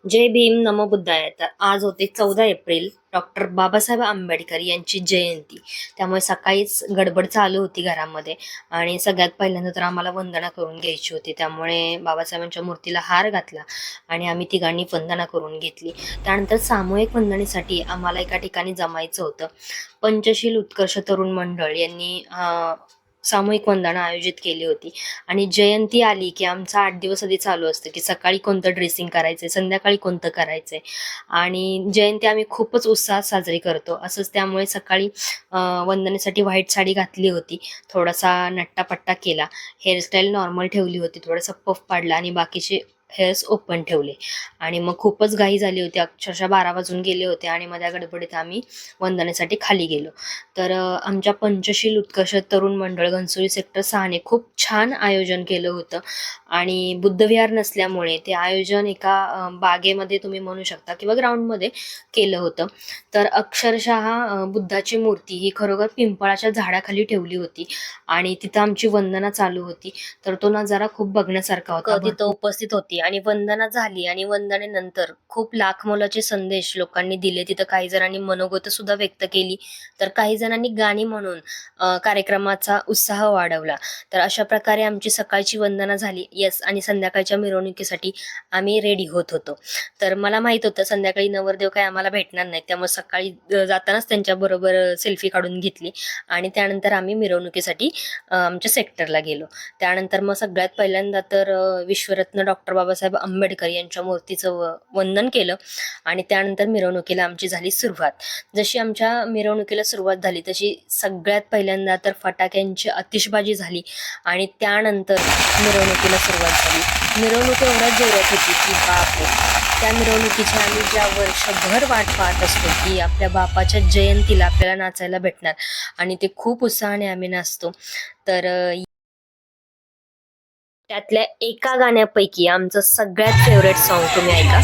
जय भीम नमो बुद्धाय. तर आज होते 14 एप्रिल, डॉक्टर बाबासाहेब आंबेडकर यांची जयंती. त्यामुळे सकाळीच गडबड चालू होती घरामध्ये आणि सगळ्यात पहिल्यांदा तर आम्हाला वंदना करून घ्यायची होती. त्यामुळे बाबासाहेबांच्या मूर्तीला हार घातला आणि आम्ही तिघांनी वंदना करून घेतली. त्यानंतर सामूहिक वंदनेसाठी आम्हाला एका ठिकाणी जमायचं होतं. पंचशील उत्कर्ष तरुण मंडळ यांनी सामूहिक वंदना आयोजित केली होती. आणि जयंती आली की आमचा 8 दिवस आधी चालू असतं की सकाळी कोणतं ड्रेसिंग करायचंय, संध्याकाळी कोणतं करायचंय. आणि जयंती आम्ही खूपच उत्साहात साजरी करतो. असंच त्यामुळे सकाळी वंदनेसाठी व्हाईट साडी घातली होती, थोडासा नट्टापट्टा केला, हेअरस्टाईल नॉर्मल ठेवली होती, थोडासा पफ पाडला आणि बाकीचे हेअर्स ओपन ठेवले. आणि मग खूपच घाई झाली होती, अक्षरशः 12 वाजून गेले होते आणि मग त्या गडबडीत आम्ही वंदनेसाठी खाली गेलो. तर आमच्या पंचशील उत्कर्ष तरुण मंडळ घनसोली सेक्टर 6 ने खूप छान आयोजन केलं होतं. आणि बुद्धविहार नसल्यामुळे ते आयोजन एका बागेमध्ये तुम्ही म्हणू शकता किंवा ग्राउंडमध्ये केलं होतं. तर अक्षरशः बुद्धाची मूर्ती ही खरोखर पिंपळाच्या झाडाखाली ठेवली होती आणि तिथं आमची वंदना चालू होती. तर तो नजारा खूप बघण्यासारखा होता. तिथं उपस्थित होती आणि वंदना झाली आणि वंदनेनंतर खूप लाख मोलाचे संदेश लोकांनी दिले. तिथं काही जणांनी मनोगत सुद्धा व्यक्त केली, तर काही जणांनी गाणी म्हणून कार्यक्रमाचा उत्साह वाढवला. तर अशा प्रकारे आमची सकाळची वंदना झाली. आणि संध्याकाळच्या मिरवणुकीसाठी आम्ही रेडी होत होतो. तर मला माहित होतं संध्याकाळी नवरदेव काही आम्हाला भेटणार नाही, त्यामुळे सकाळी जातानाच त्यांच्याबरोबर सेल्फी काढून घेतली आणि त्यानंतर आम्ही मिरवणुकीसाठी आमच्या सेक्टरला गेलो. त्यानंतर मग सगळ्यात पहिल्यांदा तर विश्वरत्न डॉक्टर बाबासाहेब आंबेडकर यांच्या मूर्तीचं वंदन केलं आणि त्यानंतर मिरवणुकीला आमची झाली सुरुवात. जशी आमच्या मिरवणुकीला सुरुवात झाली तशी सगळ्यात पहिल्यांदा तर फटाक्यांची आतिषबाजी झाली आणि त्यानंतर मिरवणुकीला सुरुवात झाली. मिरवणूक एवढ्या जोरात होती की बापरे, त्या मिरवणुकीची आम्ही ज्या वर्षभर वाट पाहत असतो की आपल्या बापाच्या जयंतीला आपल्याला नाचायला भेटणार आणि ते खूप उत्साहाने आम्ही नाचतो. तर त्यातल्या एका गाण्यापैकी आमचं सगळ्यात फेवरेट सॉन्ग तुम्ही ऐका.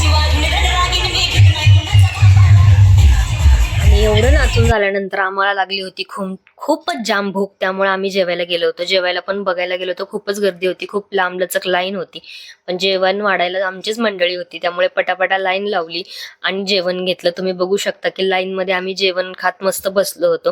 आणि एवढं नाचून झाल्यानंतर आम्हाला लागली होती खूपच जाम भूक. त्यामुळे आम्ही जेवायला गेलो होतो. जेवायला पण बघायला गेलो तर खूपच गर्दी होती, खूप लांबलचक लाईन होती. पण जेवण वाढायला आमचीच मंडळी होती, त्यामुळे पटापटा लाईन लावली आणि जेवण घेतलं. तुम्ही बघू शकता की लाईन मध्ये आम्ही जेवण खात मस्त बसलो होतो.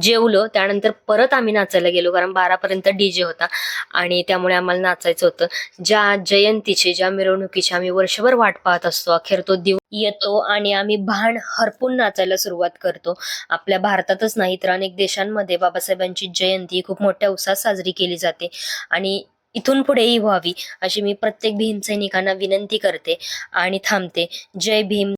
जेवलो त्यानंतर परत आम्ही नाचायला गेलो, कारण 12 पर्यंत डीजे होता आणि त्यामुळे आम्हाला नाचायचं होतं. ज्या जयंतीची, ज्या मिरवणुकीची आम्ही वर्षभर वाट पाहत असतो, अखेर तो दिवस येतो आणि आम्ही भान हरपून नाचायला सुरुवात करतो. आपल्या भारतातच नाही तर अनेक देशांमध्ये बाबासाहेबांची जयंती खूप मोठ्या उत्साहात साजरी केली जाते आणि इथून पुढेही व्हावी अशी मी प्रत्येक भीम सैनिकांना विनंती करते आणि थांबते. जय भीम.